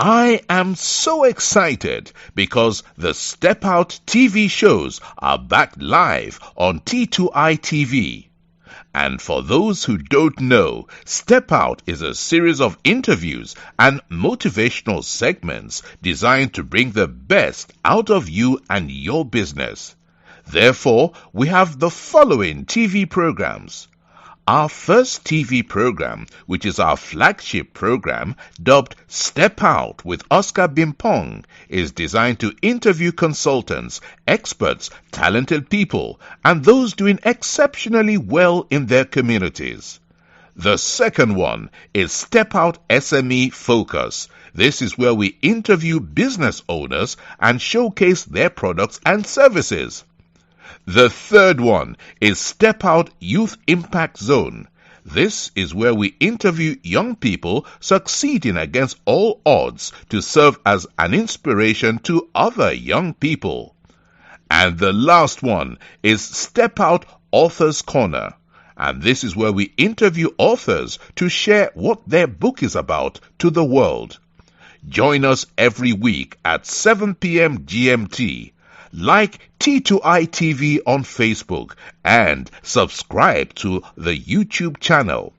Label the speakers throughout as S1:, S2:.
S1: I am so excited because the Step Out TV shows are back live on T2I TV. And for those who don't know, Step Out is a series of interviews and motivational segments designed to bring the best out of you and your business. Therefore, we have the following TV programs. Our first TV program, which is our flagship program, dubbed Step Out with Oscar Bimpong, is designed to interview consultants, experts, talented people, and those doing exceptionally well in their communities. The second one is Step Out SME Focus. This is where we interview business owners and showcase their products and services. The third one is Step Out Youth Impact Zone. This is where we interview young people succeeding against all odds to serve as an inspiration to other young people. And the last one is Step Out Authors Corner. And this is where we interview authors to share what their book is about to the world. Join us every week at 7 p.m. GMT. Like T2I TV on Facebook and subscribe to the YouTube channel.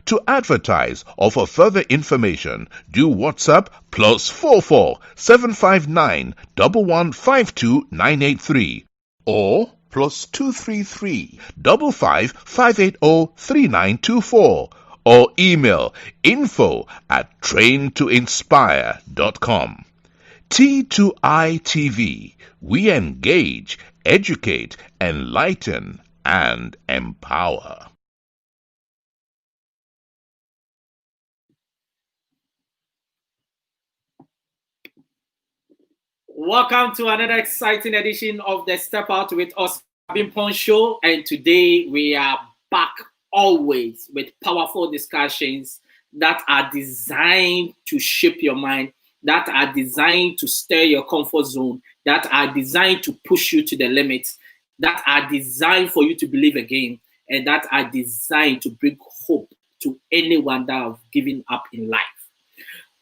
S1: To advertise or for further information, do WhatsApp +44 759 1152 983 or +233 55 580 3924 or email info@traintoinspire.com. T2I TV. We engage, educate, enlighten, and empower.
S2: Welcome to another exciting edition of the Step Out with Oscar Bimpong show. And today we are back always with powerful discussions that are designed to shape your mind, that are designed to stir your comfort zone, that are designed to push you to the limits, that are designed for you to believe again, and that are designed to bring hope to anyone that have given up in life.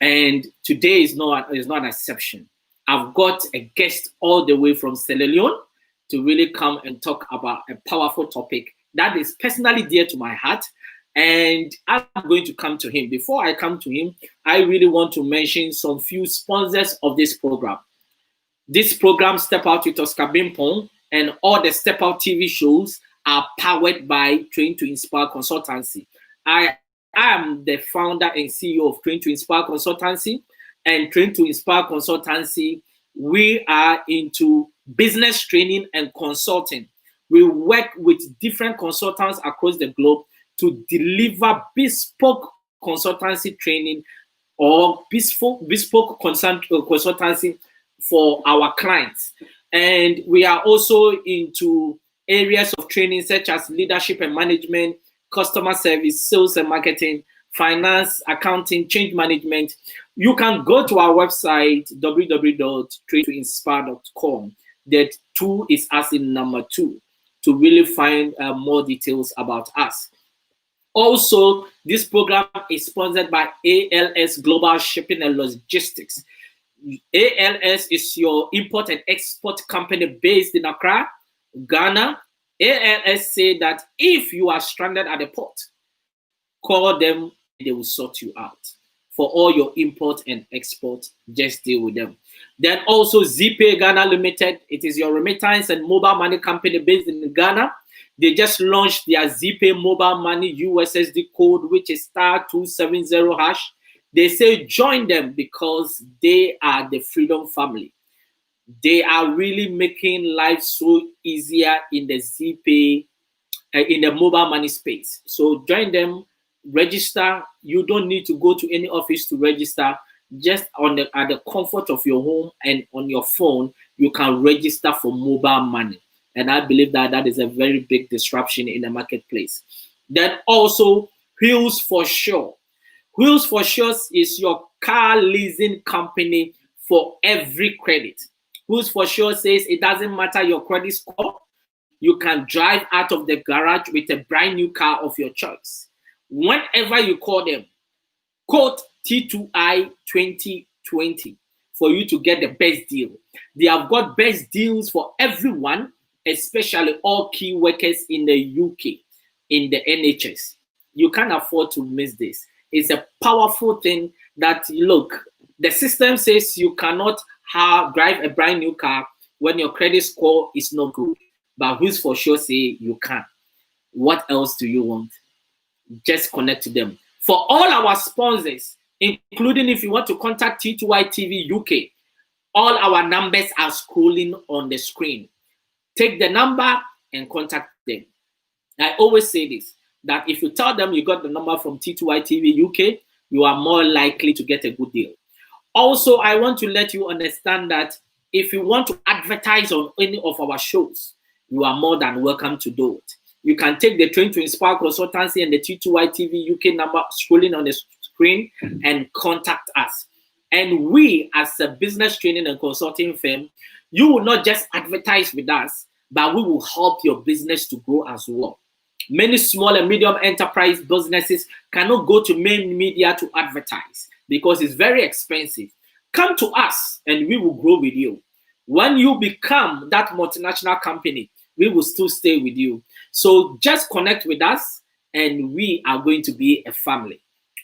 S2: And today is not an exception. I've got a guest all the way from Sierra Leone to really come and talk about a powerful topic that is personally dear to my heart. And I'm going to come to him. Before I come to him, I really want to mention some few sponsors of this program. This program, Step Out with Oscar Bimpong, and all the Step Out TV shows are powered by Train to Inspire Consultancy. I am the founder and CEO of Train to Inspire Consultancy. And Train to Inspire Consultancy, we are into business training and consulting. We work with different consultants across the globe to deliver bespoke consultancy training or bespoke consultancy for our clients. And we are also into areas of training such as leadership and management, customer service, sales and marketing, finance, accounting, change management. You can go to our website, www.traintoinspire.com. That 2 is as in number 2 to really find more details about us. Also, this program is sponsored by ALS Global Shipping and Logistics. ALS is your import and export company based in Accra, Ghana. ALS say that if you are stranded at the port, call them, they will sort you out. For all your import and export, just deal with them. Then also ZPay Ghana Limited. It is your remittance and mobile money company based in Ghana. They just launched their ZPay mobile money USSD code, which is *270#. They say join them because they are the Freedom Family. They are really making life so easier in the ZPay, in the mobile money space. So join them, register. You don't need to go to any office to register. Just at the comfort of your home and on your phone, you can register for mobile money. And I believe that that is a very big disruption in the marketplace. Then also Wheels for Sure. Wheels for Sure is your car leasing company for every credit. Wheels for Sure says it doesn't matter your credit score. You can drive out of the garage with a brand new car of your choice. Whenever you call them, quote T2I 2020 20 for you to get the best deal. They have got best deals for everyone, especially all key workers in the UK, in the NHS. You can't afford to miss this. It's a powerful thing that, look, the system says you cannot drive a brand new car when your credit score is not good. But who's for sure say you can? What else do you want? Just connect to them. For all our sponsors, including if you want to contact T2I TV UK, all our numbers are scrolling on the screen. Take the number and contact them. I always say this, that if you tell them you got the number from T2I TV UK, you are more likely to get a good deal. Also, I want to let you understand that if you want to advertise on any of our shows, you are more than welcome to do it. You can take the Train to Inspire Consultancy and the T2I TV UK number scrolling on the screen and contact us. And we, as a business training and consulting firm, you will not just advertise with us, but we will help your business to grow as well. Many small and medium enterprise businesses cannot go to main media to advertise because it's very expensive. Come to us and we will grow with you. When you become that multinational company, we will still stay with you. So just connect with us and we are going to be a family.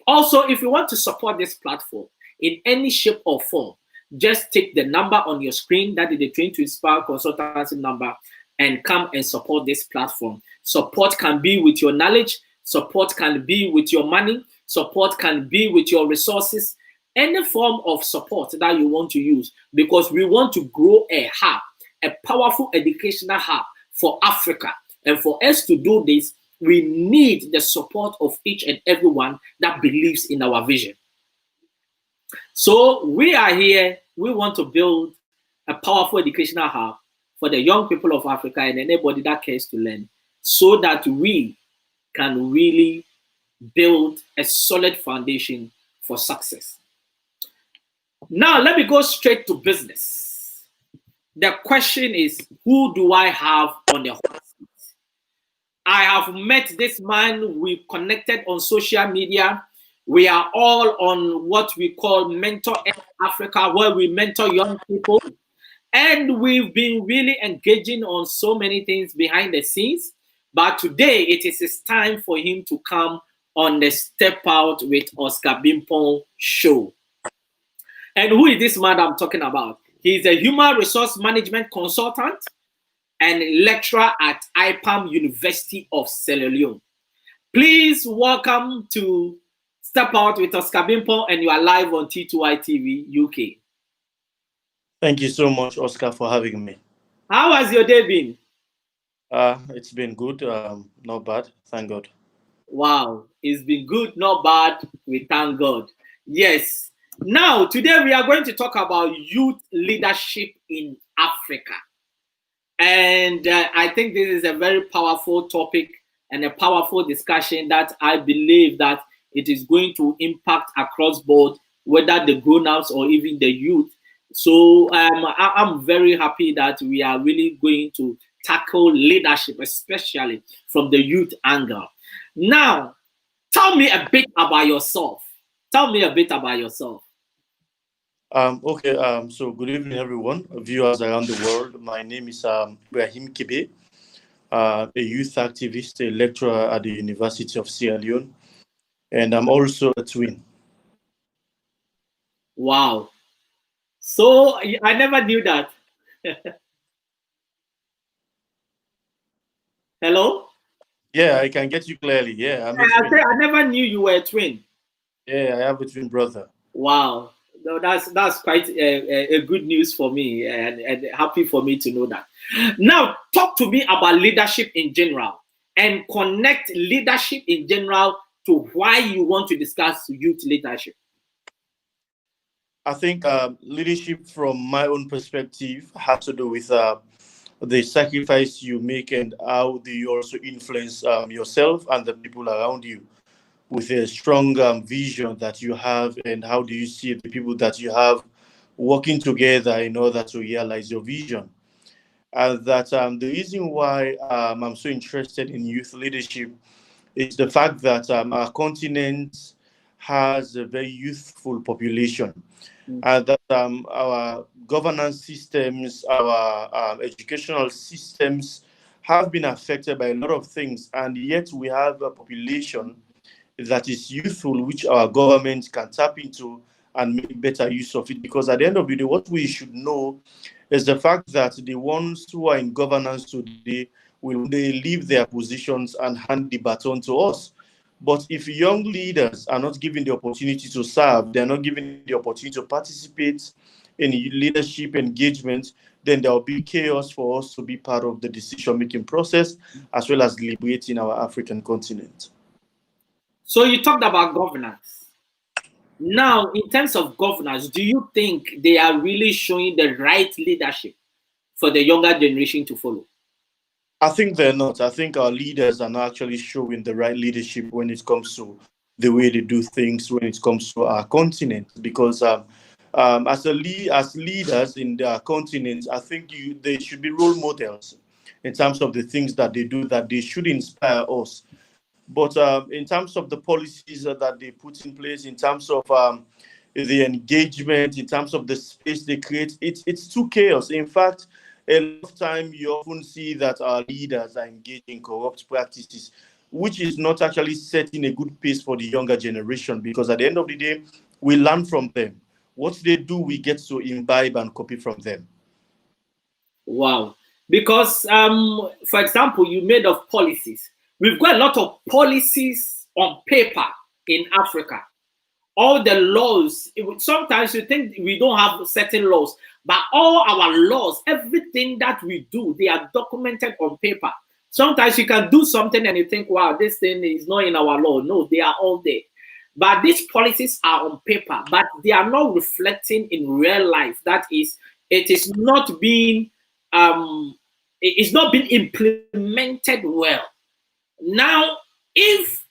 S2: Also, if you want to support this platform in any shape or form, just take the number on your screen, that is the Train to Inspire Consultancy number, and come and support this platform. Support can be with your knowledge, support can be with your money, support can be with your resources, any form of support that you want to use, because we want to grow a hub, a powerful educational hub for Africa. And for us to do this, we need the support of each and everyone that believes in our vision. So we are here, we want to build a powerful educational hub for the young people of Africa and anybody that cares to learn, so that we can really build a solid foundation for success. Now, let me go straight to business. The question is, who do I have on the hot seat? I have met this man. We connected on social media. We are all on what we call Mentor Africa, where we mentor young people. And we've been really engaging on so many things behind the scenes. But today, it is his time for him to come on the Step Out with Oscar Bimpong show. And who is this man I'm talking about? He's a human resource management consultant and lecturer at IPAM University of Sierra Leone. Please welcome to Step Out with Oscar Bimpong, and you are live on T2I TV UK.
S3: Thank you so much, Oscar, for having me.
S2: How has your day been?
S3: It's been good, not bad, thank God.
S2: Wow, it's been good, not bad, we thank God. Yes. Now, today we are going to talk about youth leadership in Africa. And I think this is a very powerful topic and a powerful discussion that I believe that it is going to impact across board, whether the grown-ups or even the youth. So I'm very happy that we are really going to tackle leadership, especially from the youth angle. Now, tell me a bit about yourself. Tell me a bit about yourself.
S3: Okay, so good evening, everyone, viewers around the world. My name is Ibrahim Kebe, a youth activist, a lecturer at the University of Sierra Leone, and I'm also a twin.
S2: Wow. So I never knew that. Hello?
S3: Yeah, I can get you clearly. Yeah,
S2: I never knew you were a twin.
S3: Yeah, I have a twin brother.
S2: Wow. No, that's quite a good news for me, and happy for me to know that. Now, talk to me about leadership in general and connect leadership in general to why you want to discuss youth leadership.
S3: I think leadership from my own perspective has to do with the sacrifice you make and how do you also influence yourself and the people around you with a strong vision that you have, and how do you see the people that you have working together in order to realize your vision. And that the reason why I'm so interested in youth leadership is the fact that our continent has a very youthful population, and that our governance systems, our educational systems have been affected by a lot of things, and yet we have a population that is youthful, which our government can tap into and make better use of it. Because at the end of the day, what we should know is the fact that the ones who are in governance today will they leave their positions and hand the baton to us. But if young leaders are not given the opportunity to serve, they're not given the opportunity to participate in leadership engagement, then there will be chaos for us to be part of the decision-making process, as well as liberating our African continent.
S2: So you talked about governance. Now, in terms of governance, do you think they are really showing the right leadership for the younger generation to follow?
S3: I think they're not. I think our leaders are not actually showing the right leadership when it comes to the way they do things, when it comes to our continent. Because as leaders in their continent, I think they should be role models in terms of the things that they do, that they should inspire us. But in terms of the policies that they put in place, in terms of the engagement, in terms of the space they create, it's too chaos. In fact, a lot of time you often see that our leaders are engaging in corrupt practices, which is not actually setting a good pace for the younger generation, because at the end of the day, we learn from them. What they do, we get to imbibe and copy from them.
S2: Wow. Because, for example, you made of policies. We've got a lot of policies on paper in Africa. All the laws, sometimes you think we don't have certain laws, but all our laws, everything that we do, they are documented on paper. Sometimes you can do something and you think, wow, this thing is not in our law. No, they are all there. But these policies are on paper, but they are not reflecting in real life. That is, it is not being implemented well. Now, if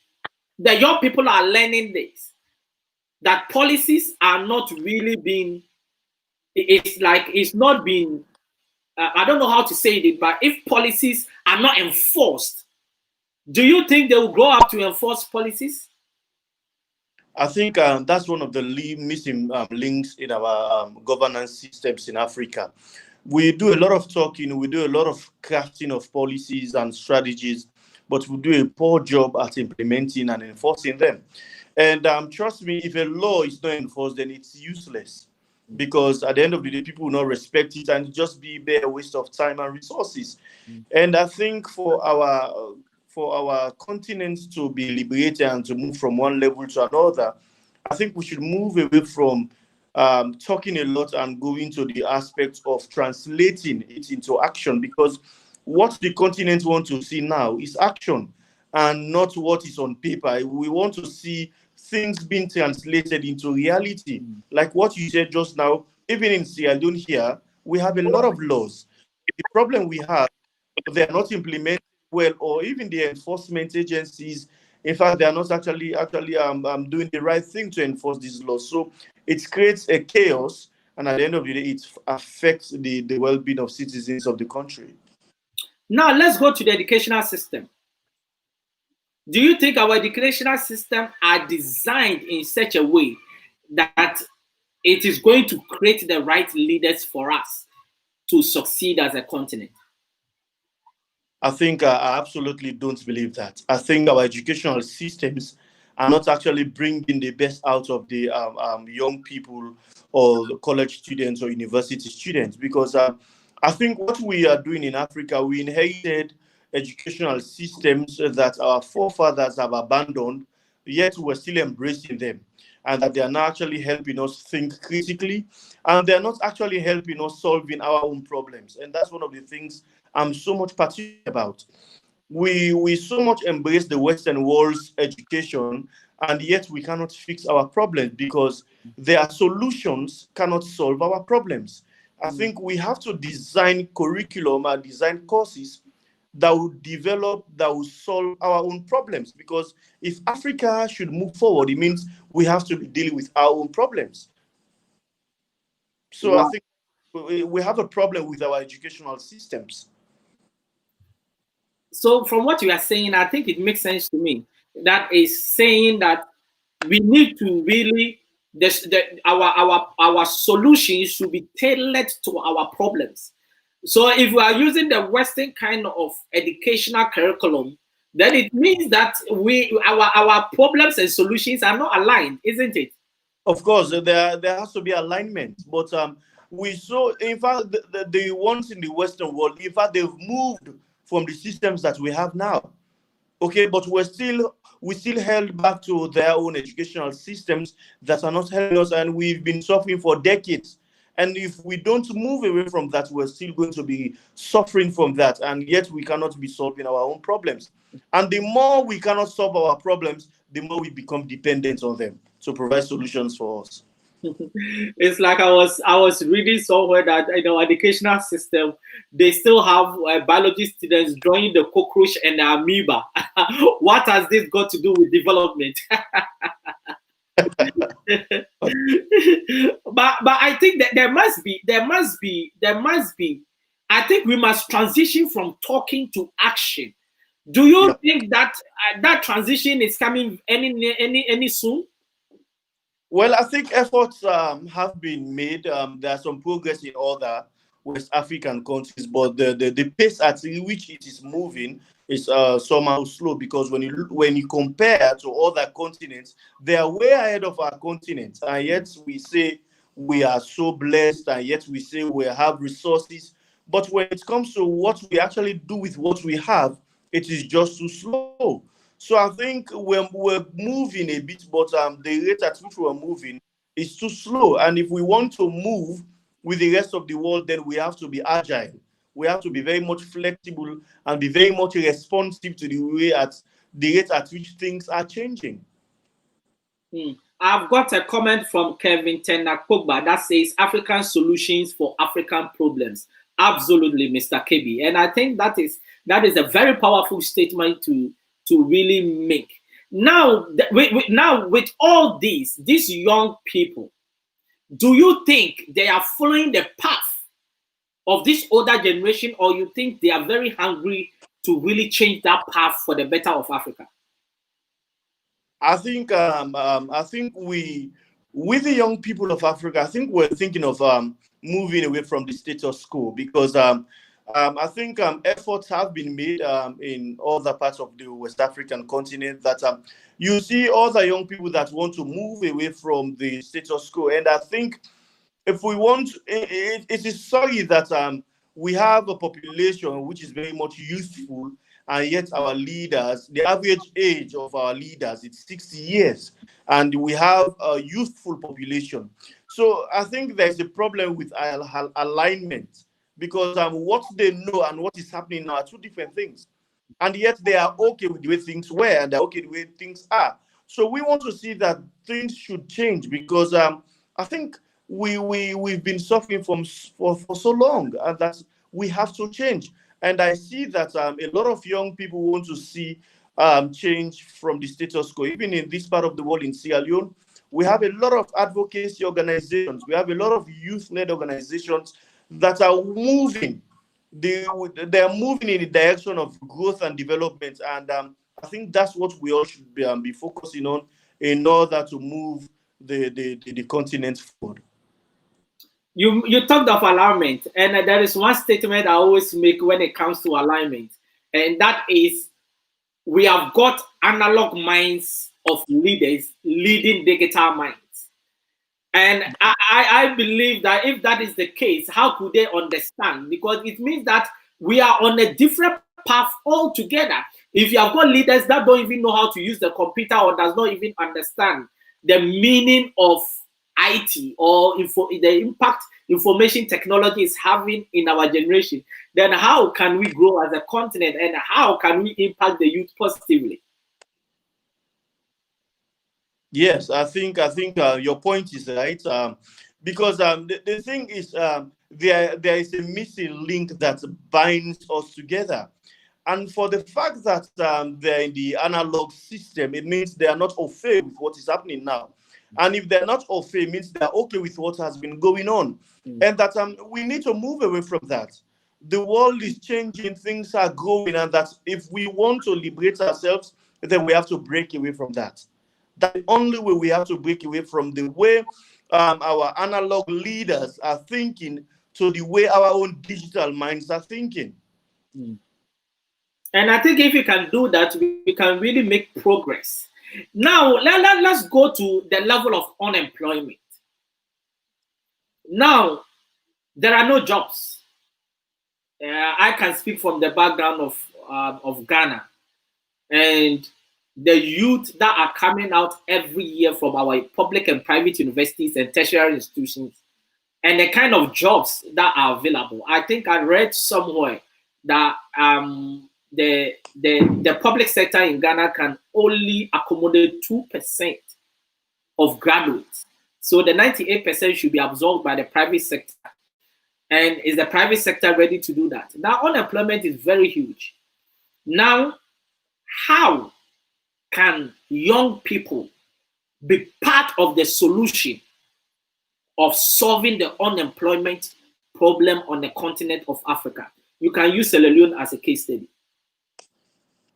S2: the young people are learning this, that policies are not really being, it's not being, I don't know how to say it, but if policies are not enforced, do you think they will grow up to enforce policies?
S3: I think that's one of the missing links in our governance systems in Africa. We do a lot of talking, we do a lot of crafting of policies and strategies, but we do a poor job at implementing and enforcing them. And trust me, if a law is not enforced, then it's useless, because at the end of the day, people will not respect it and just be bare waste of time and resources. And I think for our continent to be liberated and to move from one level to another, I think we should move away from talking a lot and going to the aspect of translating it into action, because what the continent wants to see now is action and not what is on paper. We want to see things being translated into reality. Like what you said just now, even in Sierra Leone here, we have a lot of laws. The problem we have, they are not implemented well, or even the enforcement agencies, in fact, they are not actually doing the right thing to enforce these laws. So it creates a chaos, and at the end of the day, it affects the well-being of citizens of the country.
S2: Now, let's go to the educational system. Do you think our educational system are designed in such a way that it is going to create the right leaders for us to succeed as a continent?
S3: I think I absolutely don't believe that. I think our educational systems are not actually bringing the best out of the young people or the college students or university students, because I think what we are doing in Africa, we inherited educational systems that our forefathers have abandoned, yet we're still embracing them, and that they are not actually helping us think critically, and they're not actually helping us solving our own problems. And that's one of the things I'm so much particular about. We so much embrace the Western world's education, and yet we cannot fix our problems because their solutions cannot solve our problems. I think we have to design curriculum and design courses that will develop, that will solve our own problems. Because if Africa should move forward, it means we have to be dealing with our own problems. So I think we have a problem with our educational systems.
S2: So from what you are saying, I think it makes sense to me. That is saying that we need to really our solutions should be tailored to our problems. So if we are using the Western kind of educational curriculum, then it means that our problems and solutions are not aligned, isn't it?
S3: Of course, there has to be alignment, but we saw, in fact, the ones in the Western world, in fact, they've moved from the systems that we have now. Okay, but we still held back to their own educational systems that are not helping us, and we've been suffering for decades. And if we don't move away from that, we're still going to be suffering from that, and yet we cannot be solving our own problems. And the more we cannot solve our problems, the more we become dependent on them to provide solutions for us.
S2: It's like I was reading somewhere that in our educational system they still have biology students drawing the cockroach and the amoeba. What has this got to do with development? but I think that there must be. I think we must transition from talking to action. Do you think that that transition is coming any soon?
S3: Well, I think efforts have been made. There's some progress in other West African countries, but the pace at which it is moving is somehow slow, because when you compare to other continents, they are way ahead of our continent, and yet we say we are so blessed, and yet we say we have resources. But when it comes to what we actually do with what we have, it is just too slow. So I think we're moving a bit, but the rate at which we're moving is too slow. And if we want to move with the rest of the world, then we have to be agile. We have to be very much flexible and be very much responsive to the rate at which things are changing.
S2: I've got a comment from Kevin Tenakogba that says African solutions for African problems. Absolutely, Mr. Kebe. And I think that is a very powerful statement to really make. Now, with all these young people, do you think they are following the path of this older generation, or you think they are very hungry to really change that path for the better of Africa?
S3: I think with the young people of Africa, I think we're thinking of moving away from the status quo, because I think efforts have been made in other parts of the West African continent that you see other young people that want to move away from the status quo. And I think if we want, it is sorry that we have a population which is very much youthful, and yet our leaders, the average age of our leaders, it's 60 years, and we have a youthful population. So I think there's a problem with alignment, because what they know and what is happening now are two different things. And yet they are okay with the way things were, and they're okay with the way things are. So we want to see that things should change, because I think we've been suffering for so long, and that we have to change. And I see that a lot of young people want to see change from the status quo. Even in this part of the world, in Sierra Leone, we have a lot of advocacy organizations. We have a lot of youth-led organizations that are moving. They are moving in the direction of growth and development. And I think that's what we all should be focusing on in order to move the continent forward.
S2: You talked of alignment, and there is one statement I always make when it comes to alignment, and that is we have got analog minds of leaders leading digital minds. And I believe that if that is the case, how could they understand? Because it means that we are on a different path altogether. If you have got leaders that don't even know how to use the computer, or does not even understand the meaning of IT or the impact information technology is having in our generation, then how can we grow as a continent, and how can we impact the youth positively?
S3: Yes, I think your point is right, because the thing is there is a missing link that binds us together. And for the fact that they're in the analog system, it means they are not au fait with what is happening now. And if they're not au fait, it means they're okay with what has been going on. And that we need to move away from that. The world is changing, things are growing, and that if we want to liberate ourselves, then we have to break away from that. That's the only way we have to break away from the way our analog leaders are thinking to the way our own digital minds are thinking.
S2: And I think if we can do that, we can really make progress. Now, let's go to the level of unemployment. Now, there are no jobs. I can speak from the background of Ghana, and the youth that are coming out every year from our public and private universities and tertiary institutions, and the kind of jobs that are available. I think I read somewhere that the public sector in Ghana can only accommodate 2% of graduates. So the 98% should be absorbed by the private sector. And is the private sector ready to do that? Now, unemployment is very huge. Now, how can young people be part of the solution of solving the unemployment problem on the continent of Africa? You can use Sierra Leone as a case study.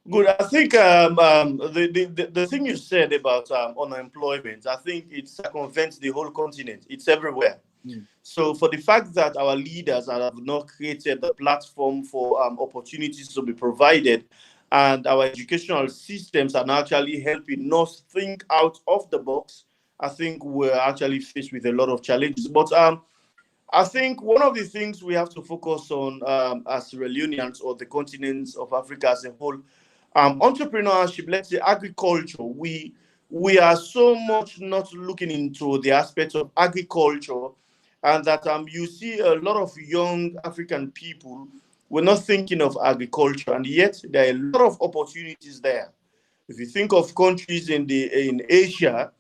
S3: Good. I think the thing you said about unemployment, I think it circumvents the whole continent. It's everywhere. So for the fact that our leaders have not created the platform for opportunities to be provided, and our educational systems are actually helping us think out of the box, I think we're actually faced with a lot of challenges. But I think one of the things we have to focus on as Sierra Leoneans or the continents of Africa as a whole, entrepreneurship, let's say agriculture, we are so much not looking into the aspects of agriculture, and that you see a lot of young African people were not thinking of agriculture, and yet there are a lot of opportunities there. If you think of countries in Asia,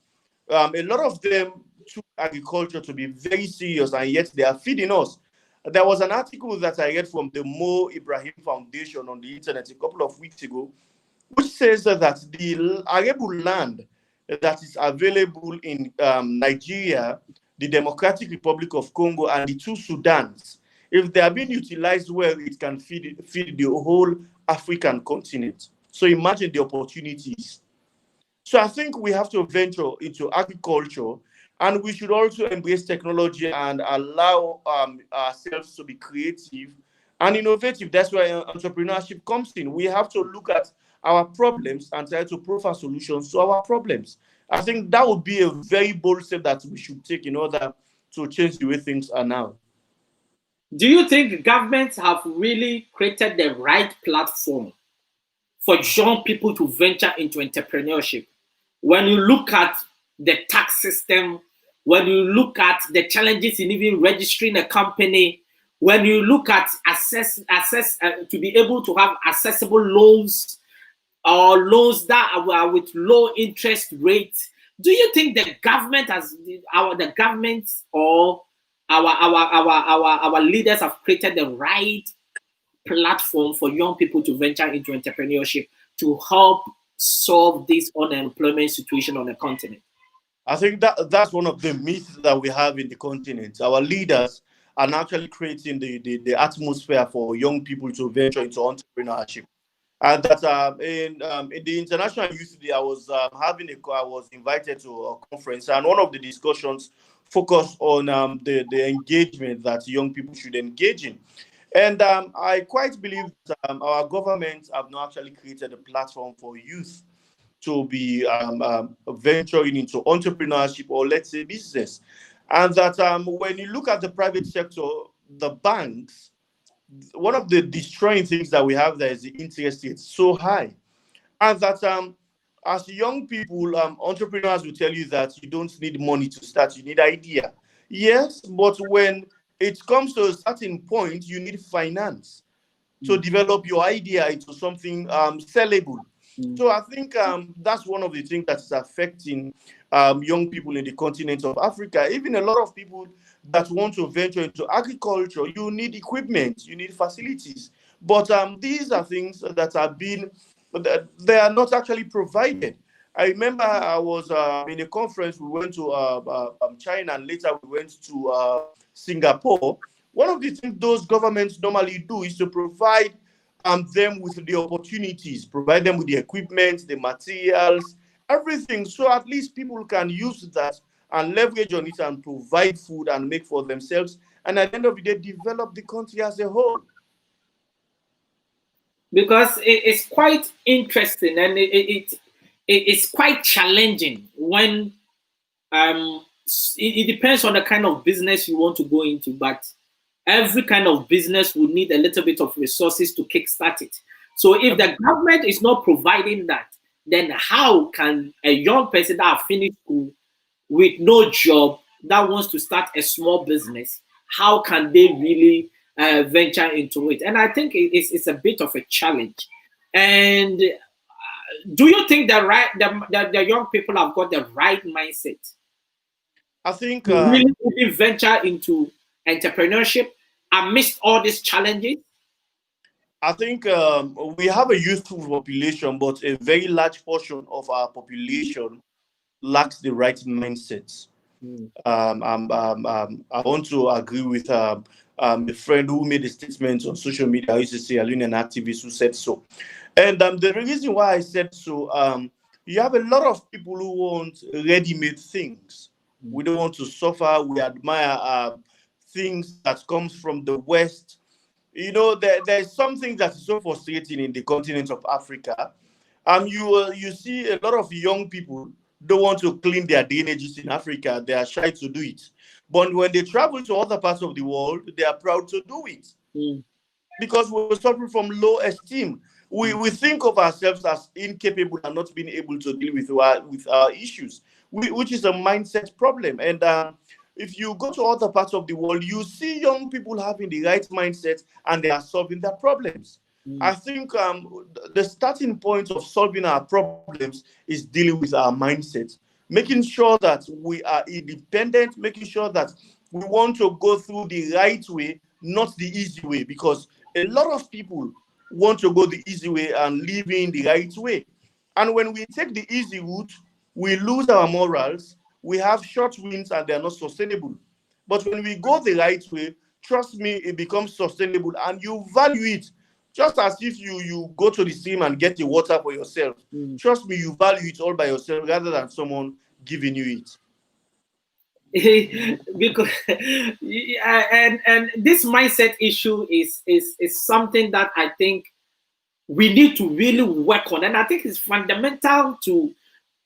S3: a lot of them took agriculture to be very serious, and yet they are feeding us. There was an article that I read from the Ibrahim Foundation on the internet a couple of weeks ago, which says that the arable land that is available in Nigeria, the Democratic Republic of Congo, and the two Sudans, if they are being utilized well, it can feed the whole African continent. So imagine the opportunities. So I think we have to venture into agriculture, and we should also embrace technology and allow ourselves to be creative and innovative. That's where entrepreneurship comes in. We have to look at our problems and try to profile solutions to our problems. I think that would be a very bold step that we should take in order to change the way things are now.
S2: Do you think governments have really created the right platform for young people to venture into entrepreneurship? When you look at the tax system, when you look at the challenges in even registering a company, when you look at access to be able to have accessible loans, or loans that are with low interest rates, do you think the government or our leaders have created the right platform for young people to venture into entrepreneurship to help solve this unemployment situation on the continent?
S3: I think that's one of the myths that we have in the continent. Our leaders are actually creating the atmosphere for young people to venture into entrepreneurship. And that in the International Youth Day, I was invited to a conference, and one of the discussions focused on the engagement that young people should engage in. And I quite believe that our governments have not actually created a platform for youth to be venturing into entrepreneurship, or let's say business. And that when you look at the private sector, the banks, one of the destroying things that we have there is the interest rate so high. And that as young people, entrepreneurs will tell you that you don't need money to start, you need idea. Yes, but when it comes to a certain point, you need finance to develop your idea into something sellable. So I think that's one of the things that's affecting young people in the continent of Africa. Even a lot of people that want to venture into agriculture, you need equipment, you need facilities. But these are things that they are not actually provided. I remember I was in a conference, we went to China, and later we went to Singapore. One of the things those governments normally do is to provide them with the opportunities, provide them with the equipment, the materials, everything. So at least people can use that and leverage on it and provide food and make for themselves. And at the end of the day, develop the country as a whole.
S2: Because it's quite interesting, and it's quite challenging when it depends on the kind of business you want to go into, but every kind of business will need a little bit of resources to kickstart it. So if the government is not providing that, then how can a young person that have finished school with no job that wants to start a small business, how can they really venture into it? And I think it's a bit of a challenge. And do you think the young people have got the right mindset?
S3: I think
S2: really venture into entrepreneurship amidst all these challenges?
S3: I think we have a youthful population, but a very large portion of our population lacks the right mindsets. I want to agree with a friend who made a statement on social media. I used to say, an activist who said so. And the reason why I said so, you have a lot of people who want ready-made things. We don't want to suffer. We admire things that comes from the West. You know, there's something that is so frustrating in the continent of Africa. You see a lot of young people don't want to clean their drainages in Africa. They are shy to do it. But when they travel to other parts of the world, they are proud to do it. Because we're suffering from low esteem. We think of ourselves as incapable and not being able to deal with our issues, which is a mindset problem. And if you go to other parts of the world, you see young people having the right mindset and they are solving their problems. I think the starting point of solving our problems is dealing with our mindset, making sure that we are independent, making sure that we want to go through the right way, not the easy way, because a lot of people want to go the easy way and live in the right way. And when we take the easy route, we lose our morals, we have short wins and they are not sustainable. But when we go the right way, trust me, it becomes sustainable and you value it. Just as if you go to the stream and get the water for yourself. Trust me, you value it all by yourself rather than someone giving you
S2: it. Because and this mindset issue is something that I think we need to really work on, and I think it's fundamental to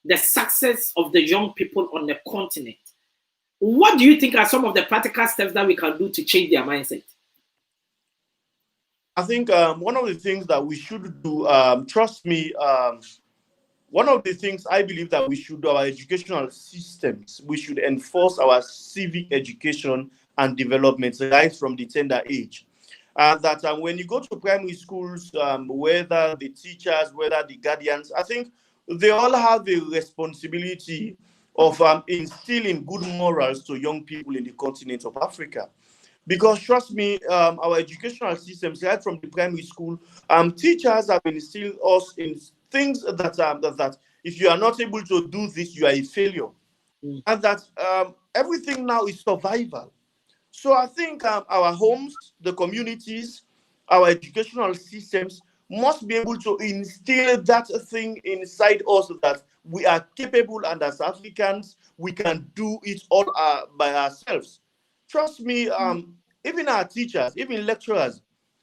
S2: the success of the young people on the continent. What do you think are some of the practical steps that we can do to change their mindset?
S3: I think one of the things that we should do, trust me, one of the things I believe that we should do, our educational systems, we should enforce our civic education and development right from the tender age. That when you go to primary schools, whether the teachers, whether the guardians, I think they all have a responsibility of instilling good morals to young people in the continent of Africa. Because trust me, our educational systems, right from the primary school, teachers have instilled us in things that if you are not able to do this, you are a failure. And that everything now is survival. So I think our homes, the communities, our educational systems must be able to instill that thing inside us that we are capable, and as Africans, we can do it all by ourselves. Trust me, even our teachers, even lecturers,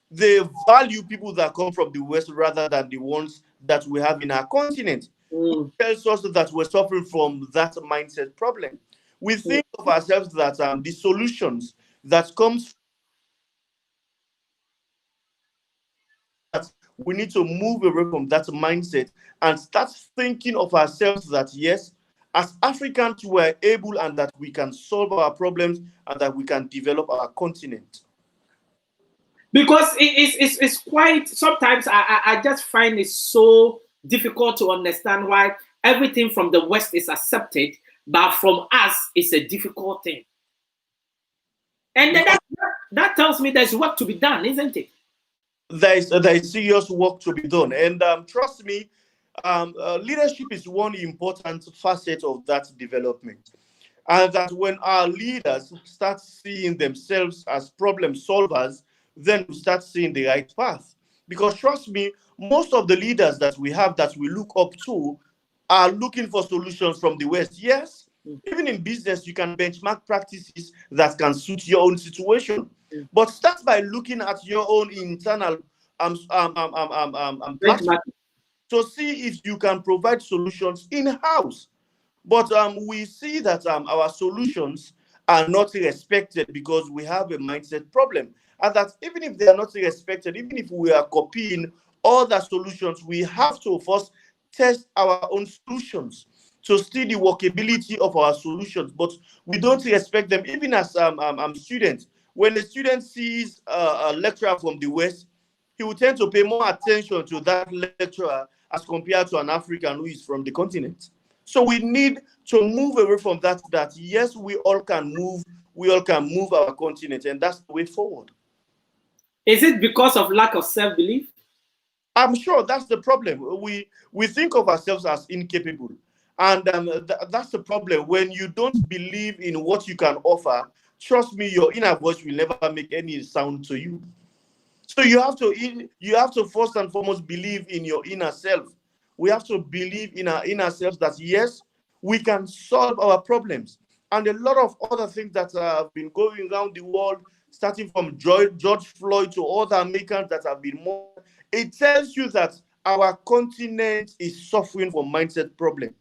S3: they value people that come from the West rather than the ones that we have in our continent. Which tells us that we're suffering from that mindset problem. We think of ourselves that the solutions that comes that we need to move away from that mindset and start thinking of ourselves that yes, as Africans we're able and that we can solve our problems and that we can develop our continent.
S2: Because it's quite, sometimes I just find it so difficult to understand why everything from the West is accepted, but from us it's a difficult thing. And then that tells me there's work to be done, isn't it?
S3: There is serious work to be done. And trust me, leadership is one important facet of that development. And that when our leaders start seeing themselves as problem solvers, then we start seeing the right path. Because trust me, most of the leaders that we have that we look up to, are looking for solutions from the West. Yes, even in business, you can benchmark practices that can suit your own situation. But start by looking at your own internal platform
S2: Benchmark.
S3: to see if you can provide solutions in-house. But we see that our solutions are not respected because we have a mindset problem. And that even if they are not respected, even if we are copying other solutions, we have to first test our own solutions to see the workability of our solutions. But we don't respect them, even as students. When a student sees a lecturer from the West, he will tend to pay more attention to that lecturer as compared to an African who is from the continent. So we need to move away from that yes, we all can move our continent, and that's the way forward.
S2: Is it because of lack of self-belief?
S3: I'm sure that's the problem. We think of ourselves as incapable, and that's the problem. When you don't believe in what you can offer, trust me, your inner voice will never make any sound to you. So you have to first and foremost believe in your inner self. We have to believe in our inner selves that yes, we can solve our problems. And a lot of other things that have been going around the world, starting from George Floyd to other Americans that have been more, it tells you that our continent is suffering from mindset problem.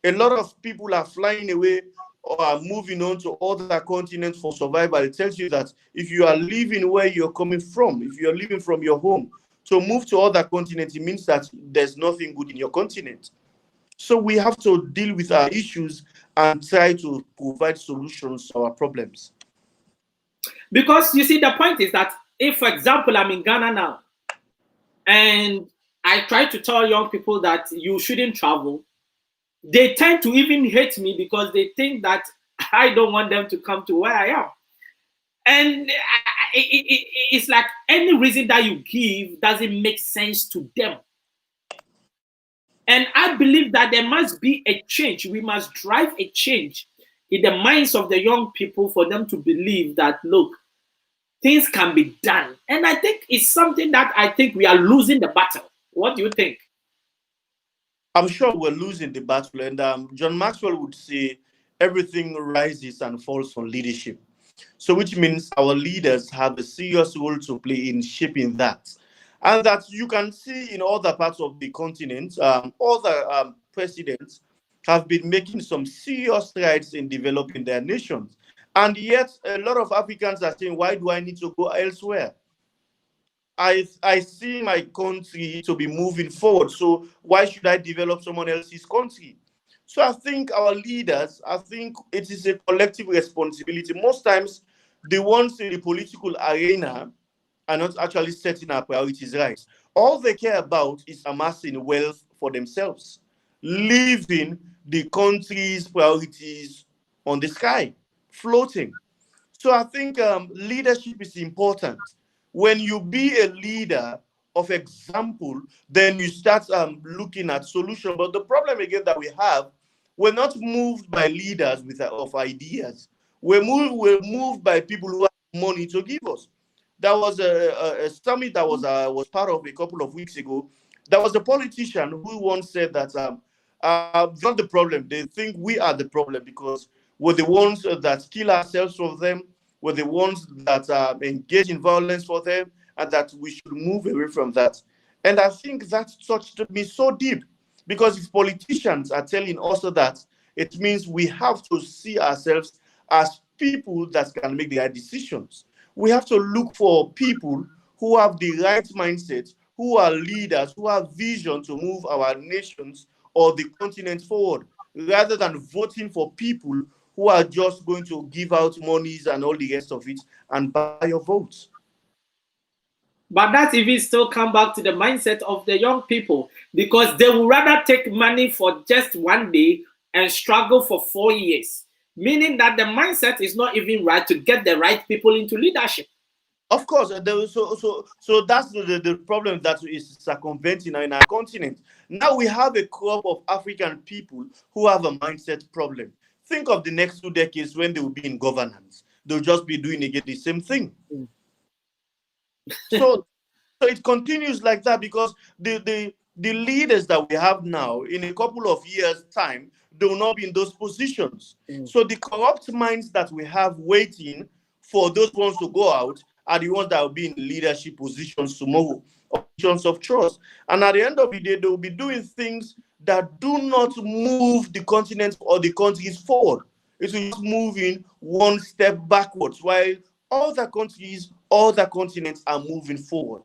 S3: A lot of people are flying away or are moving on to other continents for survival. It tells you that if you are living where you're coming from, if you're living from your home, to move to other continents, it means that there's nothing good in your continent. So we have to deal with our issues and try to provide solutions to our problems.
S2: Because you see, the point is that if, for example, I'm in Ghana now, and I try to tell young people that you shouldn't travel, they tend to even hate me because they think that I don't want them to come to where I am. And it's like any reason that you give doesn't make sense to them. And I believe that there must be a change. We must drive a change in the minds of the young people for them to believe that, look, things can be done. And I think it's something that I think we are losing the battle. What do you think?
S3: I'm sure we're losing the battle. And John Maxwell would say, everything rises and falls on leadership. So which means our leaders have a serious role to play in shaping that. And that you can see in other parts of the continent, other presidents have been making some serious strides in developing their nations. And yet a lot of Africans are saying, why do I need to go elsewhere? I see my country to be moving forward. So why should I develop someone else's country? So I think our leaders, I think it is a collective responsibility. Most times, the ones in the political arena are not actually setting our priorities right. All they care about is amassing wealth for themselves, leaving the country's priorities on the sky, floating. So I think leadership is important. When you be a leader of example, then you start looking at solution. But the problem again that we have, we're not moved by leaders of ideas. We're moved by people who have money to give us. There was a summit that was part of a couple of weeks ago. There was a politician who once said that not the problem. They think we are the problem because we're the ones that kill ourselves for them. We're the ones that engage in violence for them, and that we should move away from that. And I think that touched me so deep, because if politicians are telling us that, it means we have to see ourselves as people that can make the right decisions. We have to look for people who have the right mindset, who are leaders, who have vision to move our nations or the continent forward, rather than voting for people who are just going to give out monies and all the rest of it and buy your votes.
S2: But that even still come back to the mindset of the young people, because they would rather take money for just one day and struggle for 4 years, meaning that the mindset is not even right to get the right people into leadership.
S3: Of course, so that's the problem that is circumventing in our continent. Now we have a crop of African people who have a mindset problem. Think of the next 2 decades when they will be in governance. They'll just be doing again the same thing. So it continues like that, because the the leaders that we have now, in a couple of years' time, they will not be in those positions. So the corrupt minds that we have waiting for those ones to go out are the ones that will be in leadership positions tomorrow, positions of trust. And at the end of the day, they will be doing things that do not move the continent or the countries forward. It will just move in one step backwards, while all the countries, all the continents are moving forward.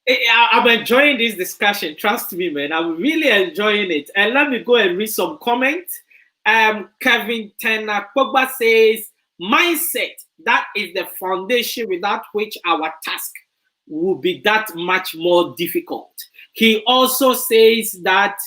S2: I'm enjoying this discussion. Trust me, man. I'm really enjoying it. And let me go and read some comments. Kevin Tenna Pogba says, mindset, that is the foundation without which our task will be that much more difficult. He also says that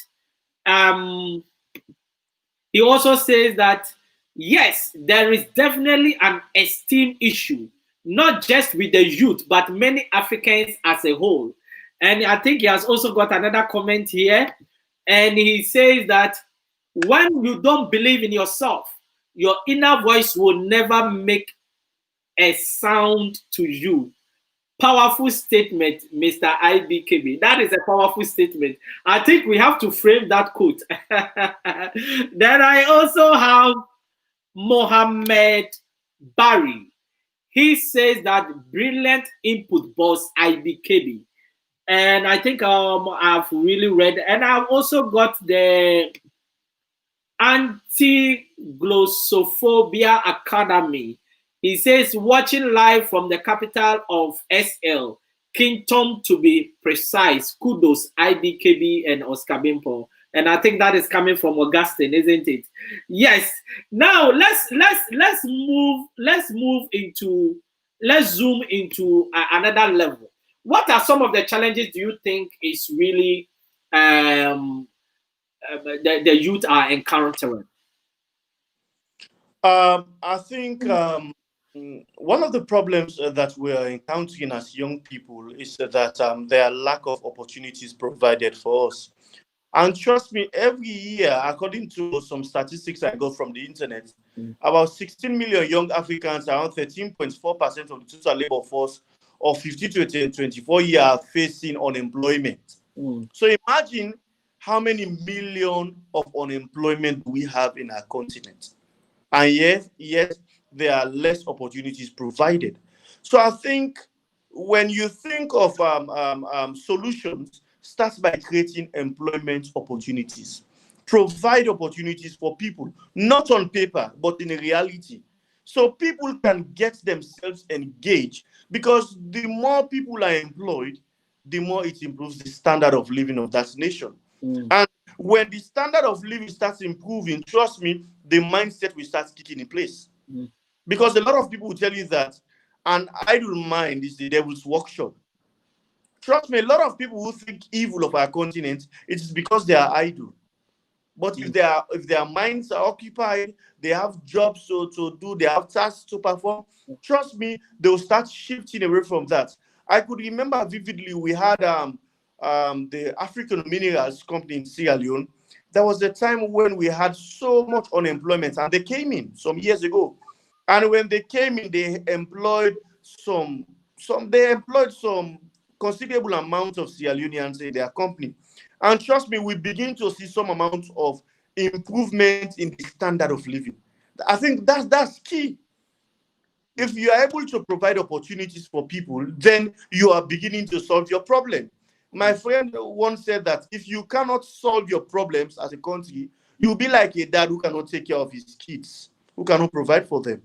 S2: yes, there is definitely an esteem issue, not just with the youth, but many Africans as a whole. And I think he has also got another comment here. And he says that when you don't believe in yourself, your inner voice will never make a sound to you. Powerful statement, Mr. Ibrahim Kebe. That is a powerful statement. I think we have to frame that quote. Then I also have Mohammed Barry. He says that brilliant input, boss Ibrahim Kebe. And I think I've really read, and I've also got the Anti-Glossophobia Academy. He says, watching live from the capital of SL, Kingdom to be precise. Kudos, IDKB and Oscar Bimpo. And I think that is coming from Augustine, isn't it? Yes. Now let's zoom into another level. What are some of the challenges do you think is really the youth are encountering?
S3: I think one of the problems that we are encountering as young people is that there are lack of opportunities provided for us. And trust me, every year, according to some statistics I got from the internet, about 16 million young Africans, around 13.4% of the total labor force of 50 to 24 years, are facing unemployment. So imagine how many million of unemployment we have in our continent. And yes, there are less opportunities provided. So I think when you think of solutions, start by creating employment opportunities. Provide opportunities for people, not on paper, but in reality. So people can get themselves engaged, because the more people are employed, the more it improves the standard of living of that nation. And when the standard of living starts improving, trust me, the mindset will start kicking in place. Because a lot of people will tell you that an idle mind is the devil's workshop. Trust me, a lot of people who think evil of our continent, it is because they are idle. But if their minds are occupied, they have jobs to do, they have tasks to perform, trust me, they'll start shifting away from that. I could remember vividly, we had the African Minerals Company in Sierra Leone. There was a time when we had so much unemployment, and they came in some years ago. And when they came in, they employed some considerable amount of Sierra Leoneans in their company. And trust me, we begin to see some amount of improvement in the standard of living. I think that's key. If you are able to provide opportunities for people, then you are beginning to solve your problem. My friend once said that if you cannot solve your problems as a country, you'll be like a dad who cannot take care of his kids, who cannot provide for them.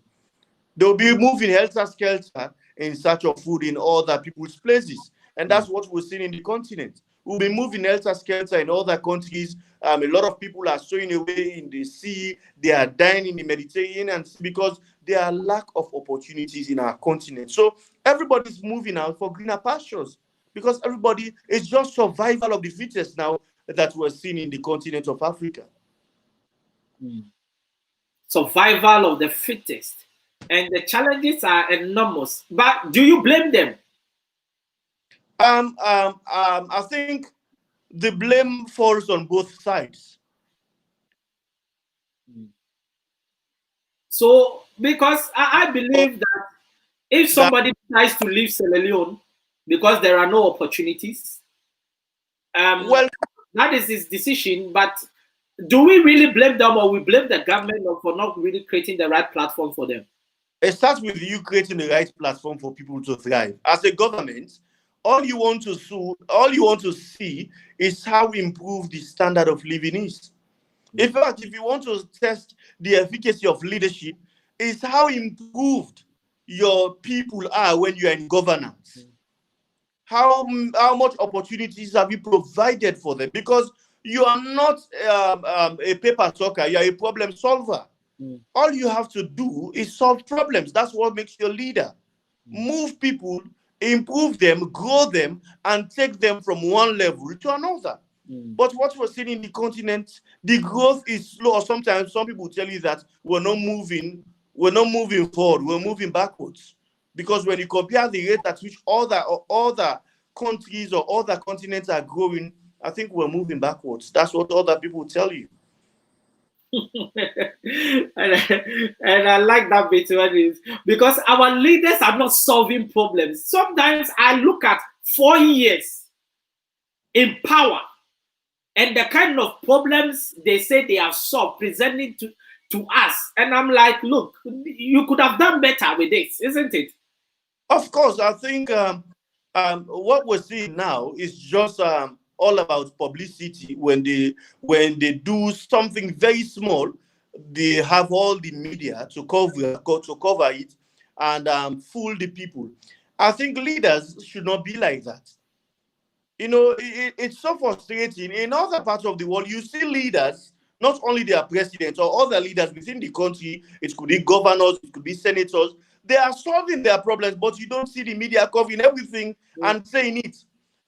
S3: They'll be moving helter-skelter in search of food in other people's places. And that's what we're seeing in the continent. We'll be moving helter-skelter in other countries. A lot of people are stowing away in the sea. They are dying in the Mediterranean because there are lack of opportunities in our continent. So everybody's moving out for greener pastures, because everybody is just survival of the fittest now that we're seeing in the continent of Africa.
S2: Survival of the fittest. And the challenges are enormous. But do you blame them?
S3: I think the blame falls on both sides.
S2: So, because I believe that if somebody decides to leave Sierra Leone because there are no opportunities,
S3: Well,
S2: that is his decision, but do we really blame them, or we blame the government for not really creating the right platform for them?
S3: it starts with you creating the right platform for people to thrive. As a government, all you want to see is how improved the standard of living is. In fact, if you want to test the efficacy of leadership, is how improved your people are when you are in governance. How much opportunities have you provided for them? Because you are not a paper talker, you are a problem solver. All you have to do is solve problems. That's what makes you a leader. Move people, improve them, grow them, and take them from one level to another. But what we're seeing in the continent, the growth is slow. Or sometimes some people tell you that we're not moving forward, we're moving backwards. Because when you compare the rate at which other countries or other continents are growing, I think we're moving backwards. That's what other people tell you.
S2: and I like that bit when it is, because our leaders are not solving problems. Sometimes I look at 4 years in power and the kind of problems they say they have solved, presenting to us. And I'm like, look, you could have done better with this, isn't it?
S3: Of course, I think what we're seeing now is just all about publicity. When they do something very small, they have all the media to cover it and fool the people. I think leaders should not be like that. You know, it's so frustrating. In other parts of the world, you see leaders, not only their presidents or other leaders within the country, it could be governors, it could be senators, they are solving their problems, but you don't see the media covering everything and saying it.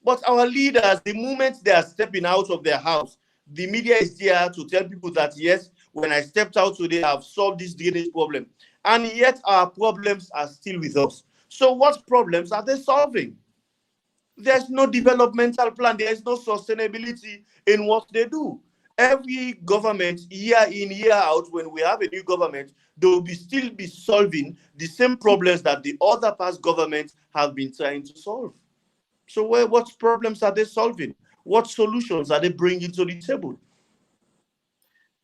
S3: But our leaders, the moment they are stepping out of their house, the media is there to tell people that, yes, when I stepped out today, I've solved this drainage problem. And yet our problems are still with us. So what problems are they solving? There's no developmental plan. There is no sustainability in what they do. Every government, year in, year out, when we have a new government, they will still be solving the same problems that the other past governments have been trying to solve. So what problems are they solving? What solutions are they bringing to the table?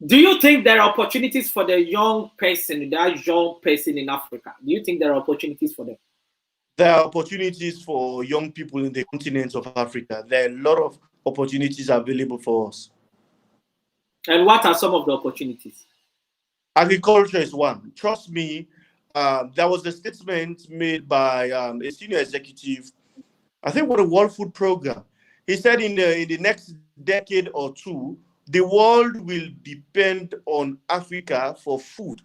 S2: Do you think there are opportunities for the young person in Africa? Do you think there are opportunities for them?
S3: There are opportunities for young people in the continent of Africa. There are a lot of opportunities available for us.
S2: And what are some of the opportunities?
S3: Agriculture is one. Trust me, there was a statement made by a senior executive, I think, with the World Food Program. He said in the next decade or two, the world will depend on Africa for food.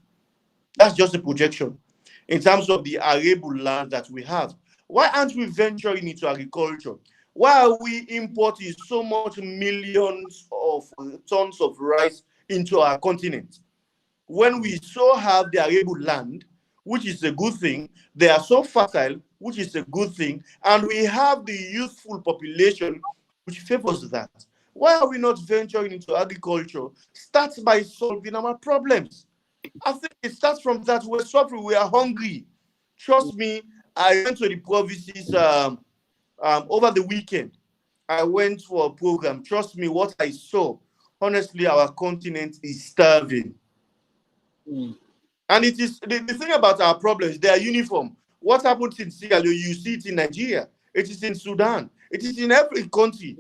S3: That's just a projection in terms of the arable land that we have. Why aren't we venturing into agriculture? Why are we importing so much millions of tons of rice into our continent? When we so have the arable land, which is a good thing, they are so fertile, which is a good thing, and we have the youthful population, which favors that. Why are we not venturing into agriculture? Start by solving our problems. I think it starts from that. We're suffering, we are hungry. Trust me, I went to the provinces over the weekend. I went for a program. Trust me, what I saw, honestly, our continent is starving. And it is the thing about our problems, they are uniform. What happens in Sierra Leone, you see it in Nigeria, it is in Sudan, it is in every country.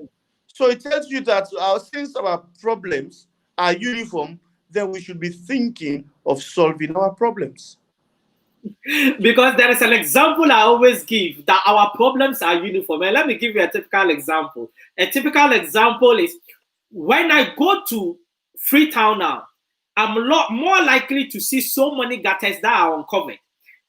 S3: So it tells you that since our problems are uniform, then we should be thinking of solving our problems.
S2: Because there is an example I always give that our problems are uniform. And let me give you a typical example. A typical example is when I go to Freetown now, I'm a lot more likely to see so many gutters that are uncovered.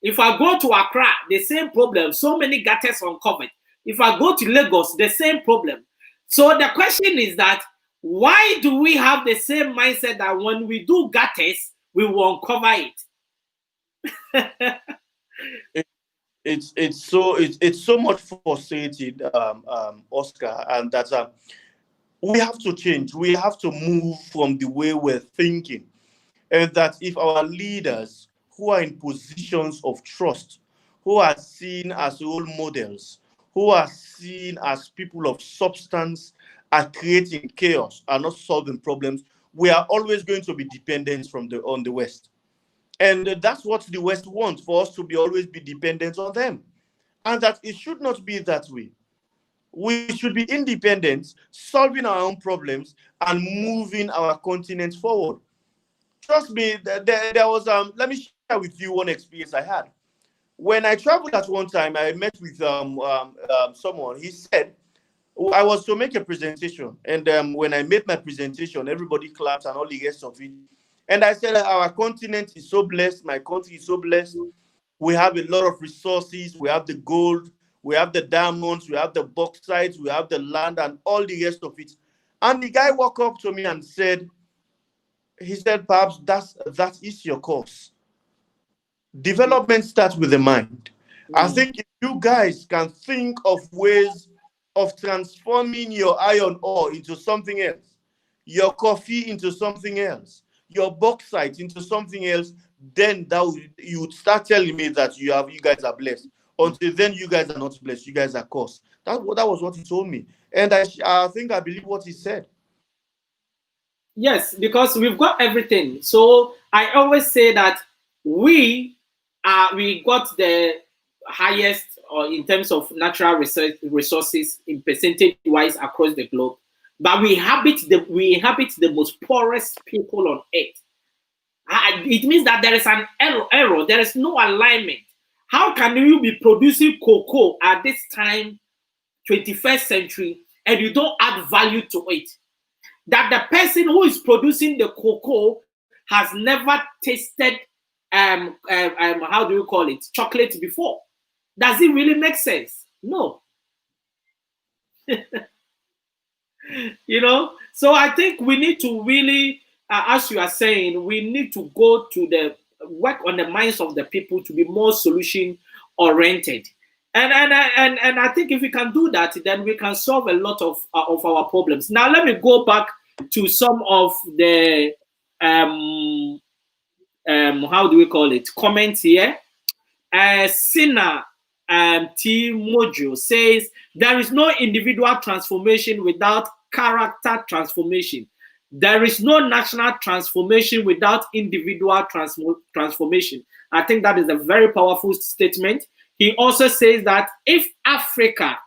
S2: If I go to Accra, the same problem, so many gutters uncovered. If I go to Lagos, the same problem. So the question is that why do we have the same mindset that when we do gutters, we will uncover it?
S3: It's so much frustrating, Oscar, and that we have to change. We have to move from the way we're thinking, and that if our leaders who are in positions of trust, who are seen as role models, who are seen as people of substance are creating chaos, are not solving problems, we are always going to be dependent on the West. And that's what the West wants, for us to always be dependent on them. And that it should not be that way. We should be independent, solving our own problems and moving our continent forward. Trust me, there was let me share with you one experience I had. When I traveled at one time, I met with someone. He said I was to make a presentation, and when I made my presentation, everybody clapped and all the rest of it. And I said, our continent is so blessed. My country is so blessed. We have a lot of resources. We have the gold. We have the diamonds. We have the bauxite. We have the land and all the rest of it. And the guy walked up to me and said, perhaps that is your course. Development starts with the mind. I think if you guys can think of ways of transforming your iron ore into something else, your coffee into something else, your bauxite into something else, then you would start telling me that you guys are blessed. Until then, you guys are not blessed. You guys are cursed. That was what he told me, and I think I believe what he said.
S2: Yes, because we've got everything. So I always say that we got the highest, or in terms of natural resources in percentage wise across the globe, but we inhabit the most poorest people on earth. It means that there is an error. There is no alignment. How can you be producing cocoa at this time, 21st century, and you don't add value to it? That the person who is producing the cocoa has never tasted how do you call it, chocolate before. Does it really make sense? No. You know, so I think we need to really, as you are saying, we need to go to the work on the minds of the people to be more solution oriented. And I think if we can do that, then we can solve a lot of our problems. Now let me go back to some of the how do we call it, comments here. Sina T Mojo says there is no individual transformation without character transformation. There is no national transformation without individual transformation. I think that is a very powerful statement. He also says that if Africa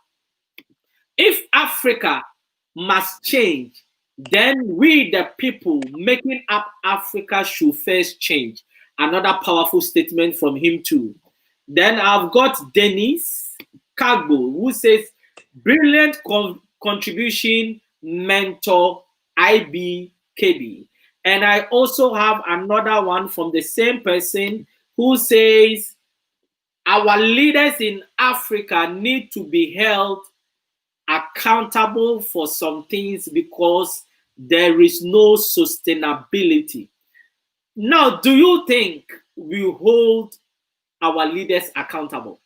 S2: must change, then we, the people making up Africa, should first change. Another powerful statement from him too. Then I've got Dennis Kagbo, who says, brilliant contribution, mentor, Ibrahim Kebe. And I also have another one from the same person who says, our leaders in Africa need to be held accountable for some things because there is no sustainability. Now, do you think we hold our leaders accountable?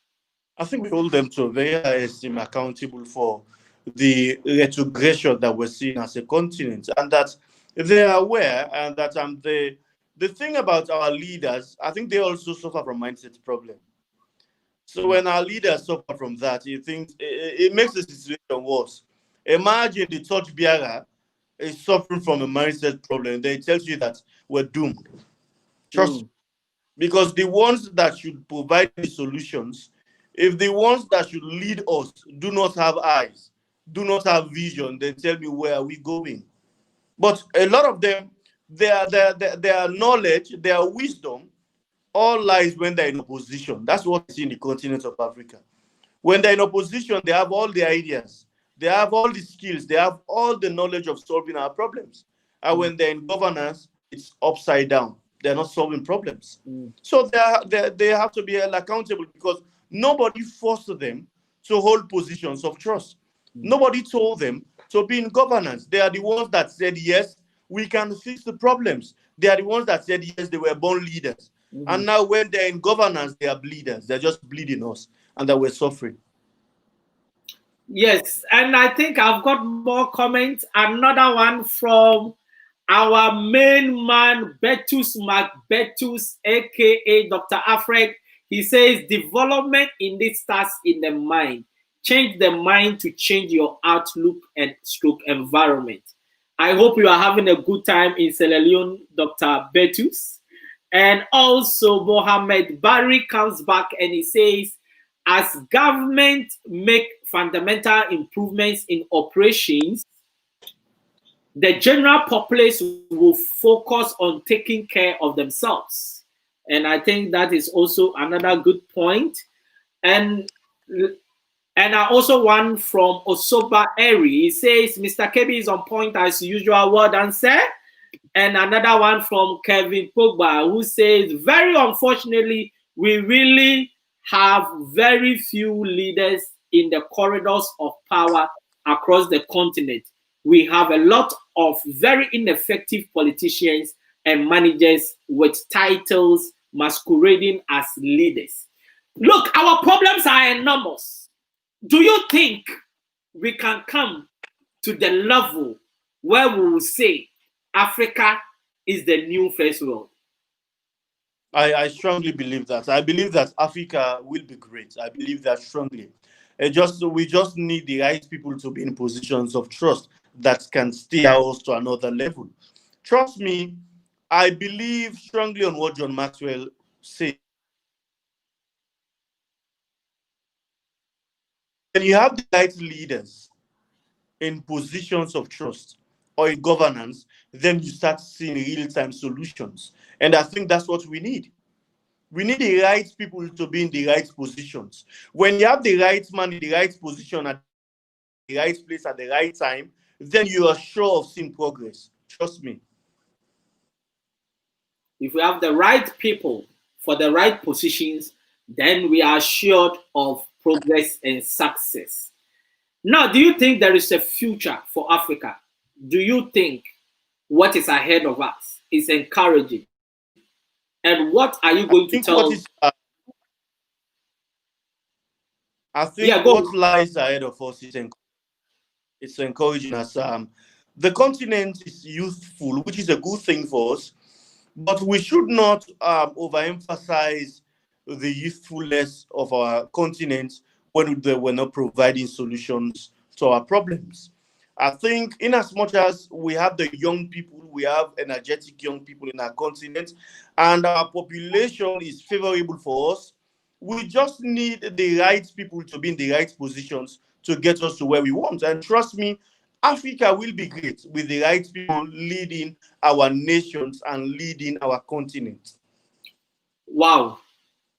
S3: I think we hold them to a very high esteem, accountable for the retrogression that we're seeing as a continent, and that they are aware, and that the thing about our leaders, I think they also suffer from mindset problem. So when our leaders suffer from that, it makes the situation worse. Imagine the torch bearer is suffering from a mindset problem. They tell you that we're doomed. Trust me. Because the ones that should provide the solutions, if the ones that should lead us do not have eyes, do not have vision, then tell me, where are we going? But a lot of them, their knowledge, their wisdom, all lies when they're in opposition. That's what we see in the continent of Africa. When they're in opposition, they have all the ideas, they have all the skills, they have all the knowledge of solving our problems. And when they're in governance, it's upside down. They're not solving problems. So they have to be held accountable, because nobody forced them to hold positions of trust. Nobody told them to be in governance. They are the ones that said, yes, we can fix the problems. They are the ones that said, yes, they were born leaders. And now when they're in governance, they are bleeders. They're just bleeding us, and that we're suffering.
S2: Yes, and I think I've got more comments. Another one from our main man, Betus McBetus, aka Dr. Alfred. He says, development in this starts in the mind. Change the mind to change your outlook and stroke environment. I hope you are having a good time in Sierra Leone, Dr. Betus. And also Mohammed Barry comes back and he says, as government make fundamental improvements in operations, the general populace will focus on taking care of themselves. And I think that is also another good point. And I also one from Osoba Eri. He says, Mr. Kebe is on point as usual. Well done, sir. And another one from Kevin Pogba, who says, very unfortunately, we really have very few leaders in the corridors of power across the continent. We have a lot of very ineffective politicians and managers with titles masquerading as leaders. Look, our problems are enormous. Do you think we can come to the level where we will say Africa is the new first world?
S3: I strongly believe that. I believe that Africa will be great. I believe that strongly. We just need the right people to be in positions of trust that can steer us to another level. Trust me, I believe strongly on what John Maxwell said. When you have the right leaders in positions of trust or in governance, then you start seeing real-time solutions. And I think that's what we need. We need the right people to be in the right positions. When you have the right man in the right position at the right place at the right time, then you are sure of seeing progress. Trust me.
S2: If we have the right people for the right positions, then we are assured of progress and success. Now, do you think there is a future for Africa? Do you think what is ahead of us is encouraging? And what are you going to tell?
S3: I think what lies ahead of us is encouraging us. The continent is youthful, which is a good thing for us, but we should not overemphasize the youthfulness of our continent when we're not providing solutions to our problems. I think in as much as we have the young people, we have energetic young people in our continent, and our population is favorable for us, we just need the right people to be in the right positions to get us to where we want. And trust me, Africa will be great with the right people leading our nations and leading our continent.
S2: Wow.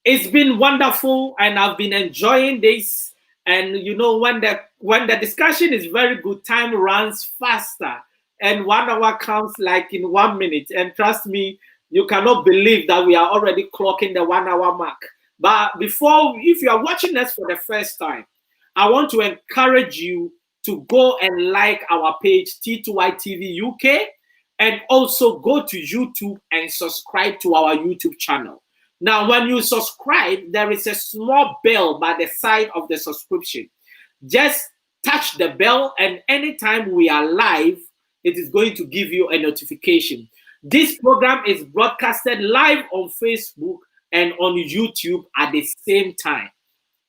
S2: It's been wonderful, and I've been enjoying this. And you know, when the discussion is very good, time runs faster, and 1 hour comes like in 1 minute. And trust me, you cannot believe that we are already clocking the 1 hour mark. But if you are watching us for the first time, I want to encourage you to go and like our page T2I TV UK, and also go to YouTube and subscribe to our YouTube channel. Now, when you subscribe, there is a small bell by the side of the subscription. Just touch the bell, and anytime we are live, it is going to give you a notification. This program is broadcasted live on Facebook and on YouTube at the same time.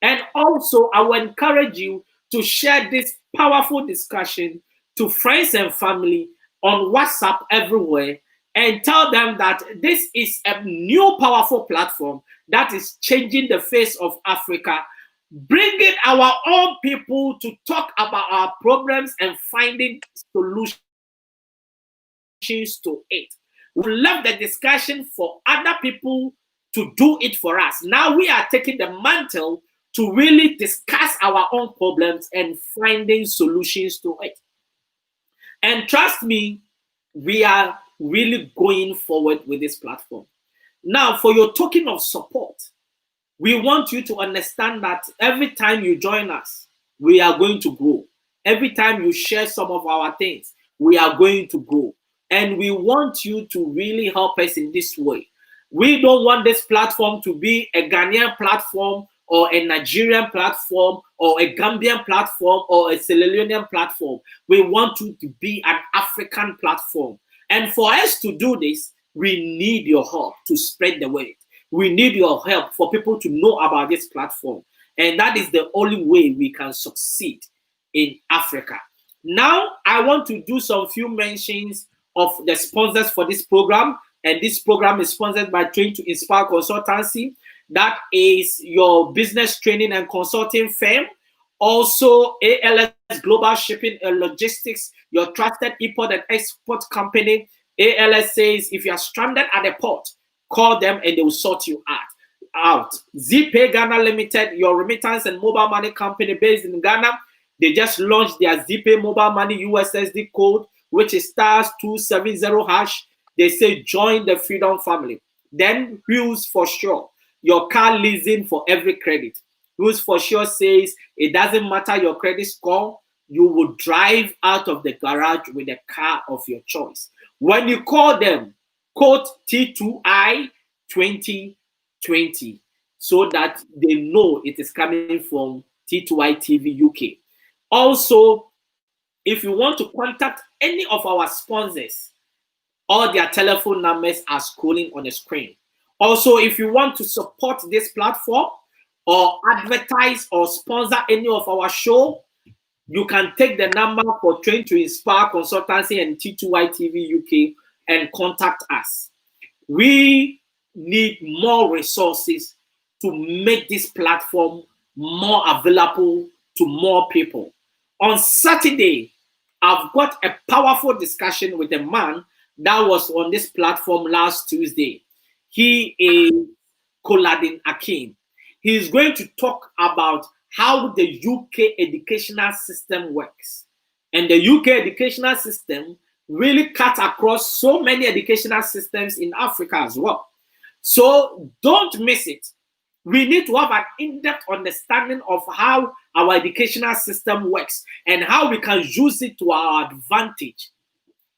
S2: And also, I will encourage you to share this powerful discussion to friends and family on WhatsApp everywhere, and tell them that this is a new powerful platform that is changing the face of Africa, bringing our own people to talk about our problems and finding solutions to it. We love the discussion for other people to do it for us. Now we are taking the mantle to really discuss our own problems and finding solutions to it. And trust me, we are really going forward with this platform. Now, for your token of support, we want you to understand that every time you join us, we are going to grow. Every time you share some of our things, we are going to grow. And we want you to really help us in this way. We don't want this platform to be a Ghanaian platform or a Nigerian platform or a Gambian platform or a Sierra Leonean platform. We want you to be an African platform. And for us to do this, we need your help to spread the word. We need your help for people to know about this platform. And that is the only way we can succeed in Africa. Now, I want to do some few mentions of the sponsors for this program. And this program is sponsored by Train to Inspire Consultancy. That is your business training and consulting firm. Also, ALS Global Shipping and Logistics, your trusted import and export company. ALS says if you are stranded at a port, call them and they will sort you out. ZPay Ghana Limited, your remittance and mobile money company based in Ghana. They just launched their ZPay mobile money USSD code, which is *270#. They say join the freedom family. Then Wheels for Sure, your car leasing for every credit. Wheels for Sure says it doesn't matter your credit score, you will drive out of the garage with a car of your choice. When you call them, quote T2I 2020 so that they know it is coming from T2I TV UK. Also, if you want to contact any of our sponsors, all their telephone numbers are scrolling on the screen. Also, if you want to support this platform or advertise or sponsor any of our show, you can take the number for Train to Inspire Consultancy and T2I TV UK and contact us. We need more resources to make this platform more available to more people. On Saturday, I've got a powerful discussion with a man that was on this platform last Tuesday. He is Koladin Akin. He is going to talk about how the UK educational system works. And the UK educational system really cut across so many educational systems in Africa as well. So don't miss it. We need to have an in-depth understanding of how our educational system works and how we can use it to our advantage.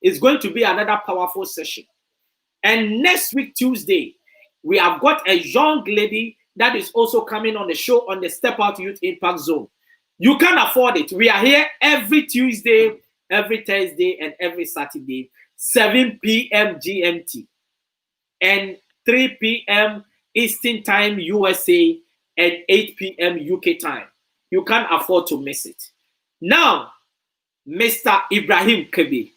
S2: It's going to be another powerful session. And next week, Tuesday, we have got a young lady that is also coming on the show on the Step Out Youth Impact Zone. You can afford it. We are here every Tuesday, every Thursday, and every Saturday, 7 p.m. GMT and 3 p.m. Eastern Time USA and 8 p.m. UK time. You can't afford to miss it. Now, Mr. Ibrahim Kebe,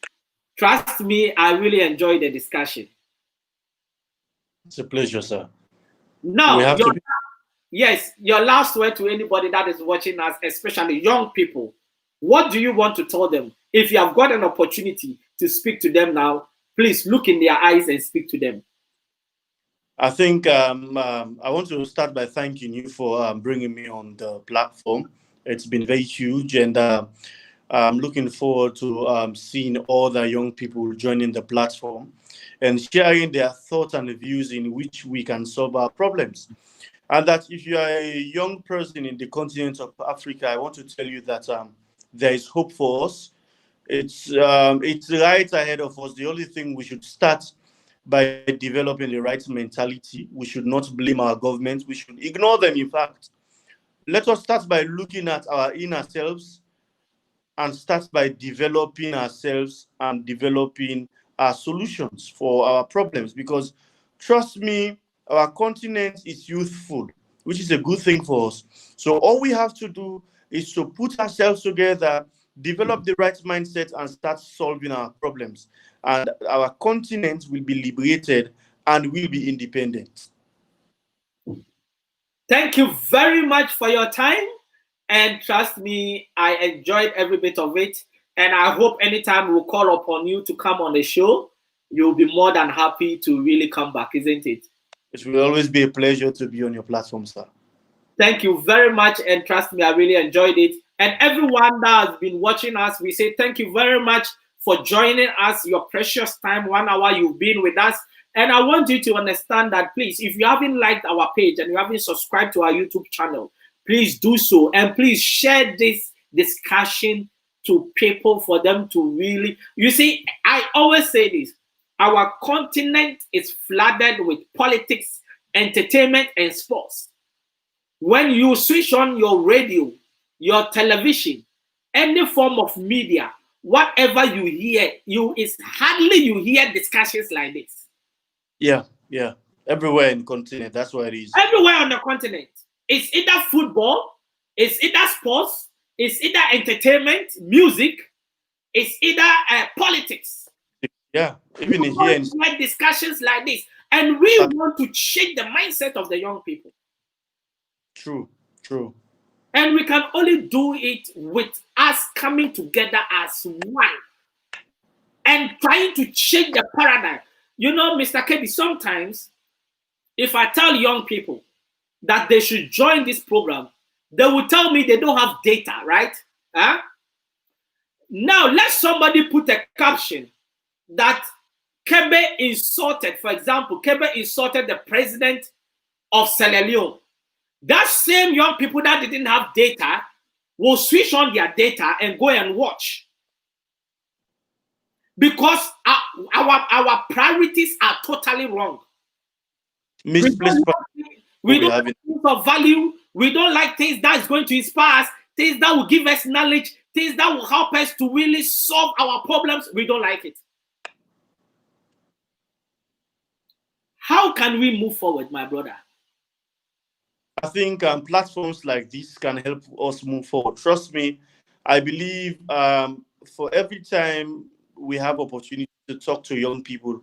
S2: trust me, I really enjoyed the discussion.
S3: It's a pleasure, sir.
S2: Now, your last word to anybody that is watching us, especially young people. What do you want to tell them? If you have got an opportunity to speak to them now, please look in their eyes and speak to them.
S3: I think I want to start by thanking you for bringing me on the platform. It's been very huge, and I'm looking forward to seeing all the young people joining the platform and sharing their thoughts and views in which we can solve our problems. And that if you are a young person in the continent of Africa, I want to tell you that there is hope for us. It's right ahead of us. The only thing we should start by developing the right mentality. We should not blame our government. We should ignore them, in fact. Let us start by looking at our inner selves and start by developing ourselves and developing our solutions for our problems. Because trust me, our continent is youthful, which is a good thing for us. So all we have to do is to put ourselves together, develop the right mindset, and start solving our problems. And our continent will be liberated and will be independent.
S2: Thank you very much for your time. And trust me, I enjoyed every bit of it. And I hope anytime we'll call upon you to come on the show, you'll be more than happy to really come back, isn't it?
S3: It will always be a pleasure to be on your platform, sir.
S2: Thank you very much. And trust me, I really enjoyed it. And everyone that has been watching us, we say thank you very much for joining us, your precious time, 1 hour you've been with us. And I want you to understand that, please, if you haven't liked our page and you haven't subscribed to our YouTube channel, please do so. And please share this discussion to people for them to really, you see, I always say this, our continent is flooded with politics, entertainment, and sports. When you switch on your radio, your television, any form of media, whatever you hear, it's hardly you hear discussions like this.
S3: Yeah. Everywhere in the continent, that's what it is.
S2: Everywhere on the continent. It's either football, it's either sports, it's either entertainment, music, it's either politics.
S3: Yeah, even here.
S2: Like discussions like this. And we want to change the mindset of the young people.
S3: True, true.
S2: And we can only do it with us coming together as one and trying to change the paradigm. You know, Mr. Kebe, sometimes if I tell young people that they should join this program, they will tell me they don't have data, right? Huh? Now, let somebody put a caption that Kebe insulted, for example, Kebe insulted the president of Sierra Leone. That same young people that didn't have data will switch on their data and go and watch. Because our priorities are totally wrong.
S3: Misplaced.
S2: We don't have things of value. We don't like things that's going to inspire us, things that will give us knowledge, things that will help us to really solve our problems. We don't like it. How can we move forward, my brother?
S3: I think platforms like this can help us move forward. Trust me, I believe for every time we have opportunity to talk to young people,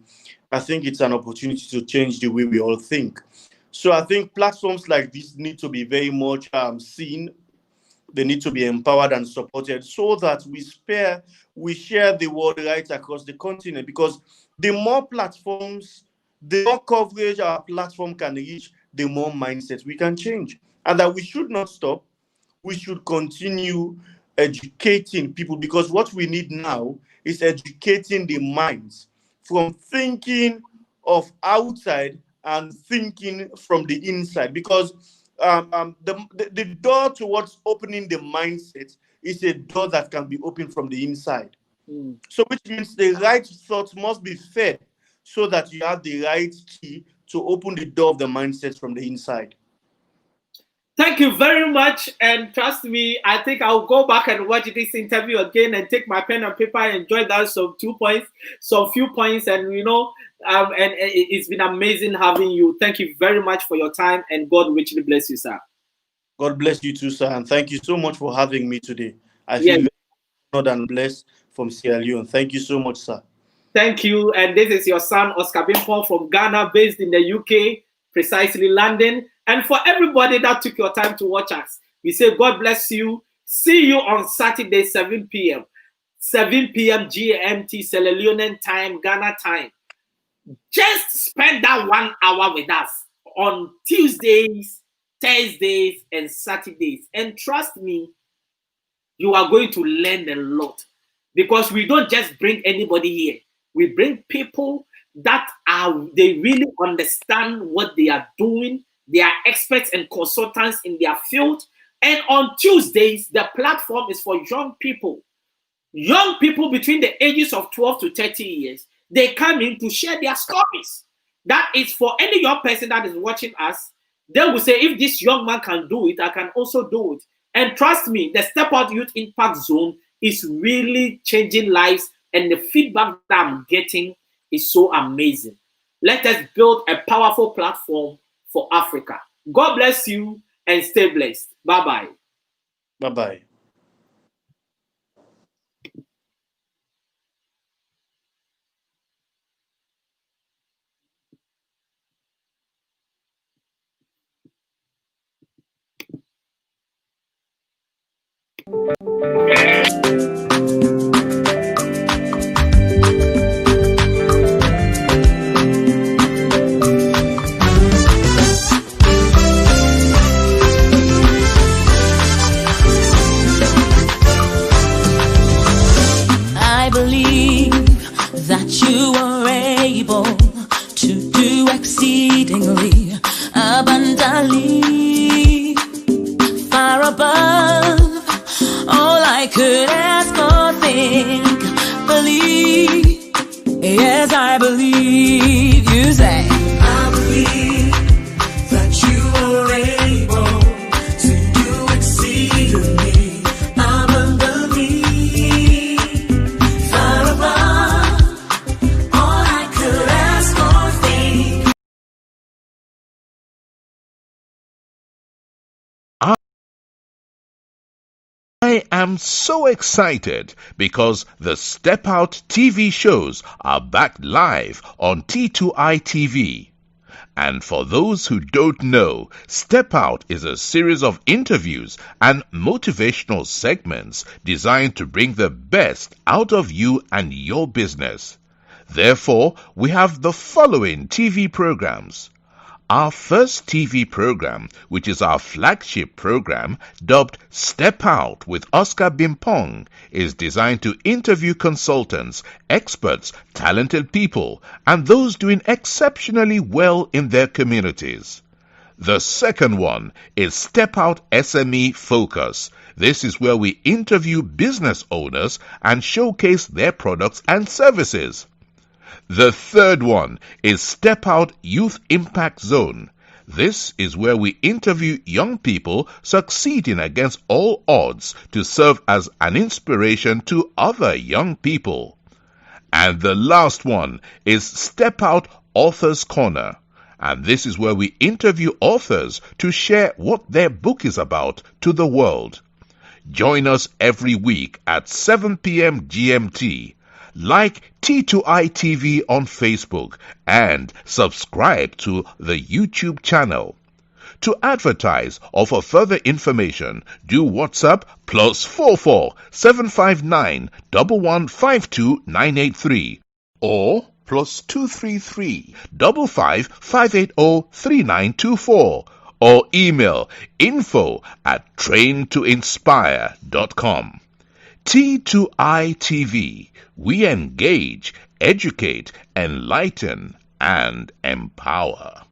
S3: I think it's an opportunity to change the way we all think. So I think platforms like this need to be very much seen. They need to be empowered and supported so that we share the word right across the continent. Because the more platforms, the more coverage our platform can reach, the more mindsets we can change. And that we should not stop. We should continue educating people, because what we need now is educating the minds from thinking of outside and thinking from the inside. Because the door towards opening the mindset is a door that can be opened from the inside. So which means the right thoughts must be fed so that you have the right key to open the door of the mindset from the inside.
S2: Thank you very much. And trust me, I think I'll go back and watch this interview again and take my pen and paper and jot down some few points. And, you know, and it's been amazing having you. Thank you very much for your time, and God richly bless you, sir.
S3: God bless you too, sir. And thank you so much for having me today. I feel very honored and blessed from Sierra Leone. Thank you so much, sir.
S2: Thank you. And this is your son, Oscar Bimpon from Ghana, based in the UK, precisely London. And for everybody that took your time to watch us, we say God bless you. See you on Saturday, 7 p.m. 7 p.m. GMT, Sierra Leone time, Ghana time. Just spend that 1 hour with us on Tuesdays, Thursdays, and Saturdays. And trust me, you are going to learn a lot, because we don't just bring anybody here. We bring people that they really understand what they are doing. They are experts and consultants in their field. And on Tuesdays, the platform is for young people. Young people between the ages of 12 to 30 years. They come in to share their stories. That is for any young person that is watching us. They will say, if this young man can do it, I can also do it. And trust me, the Step Out Youth Impact Zone is really changing lives. And the feedback that I'm getting is so amazing. Let us build a powerful platform for Africa. God bless you and stay blessed. Bye-bye.
S3: Bye-bye.
S4: I believe that you are able to do exceedingly abundantly, far above all I could ask or think. Believe, yes, I believe. You say, I believe that you are able to do exceedingly
S1: I am so excited because the Step Out TV shows are back live on T2I TV. And for those who don't know, Step Out is a series of interviews and motivational segments designed to bring the best out of you and your business. Therefore, we have the following TV programs. Our first TV program, which is our flagship program, dubbed Step Out with Oscar Bimpong, is designed to interview consultants, experts, talented people, and those doing exceptionally well in their communities. The second one is Step Out SME Focus. This is where we interview business owners and showcase their products and services. The third one is Step Out Youth Impact Zone. This is where we interview young people succeeding against all odds to serve as an inspiration to other young people. And the last one is Step Out Authors Corner. And this is where we interview authors to share what their book is about to the world. Join us every week at 7 p.m. GMT. Like T2I TV on Facebook and subscribe to the YouTube channel. To advertise or for further information, do WhatsApp +44 759 1152 983 or +233 55 580 3924 or email info@traintoinspire.com. T2I TV. We engage, educate, enlighten, and empower.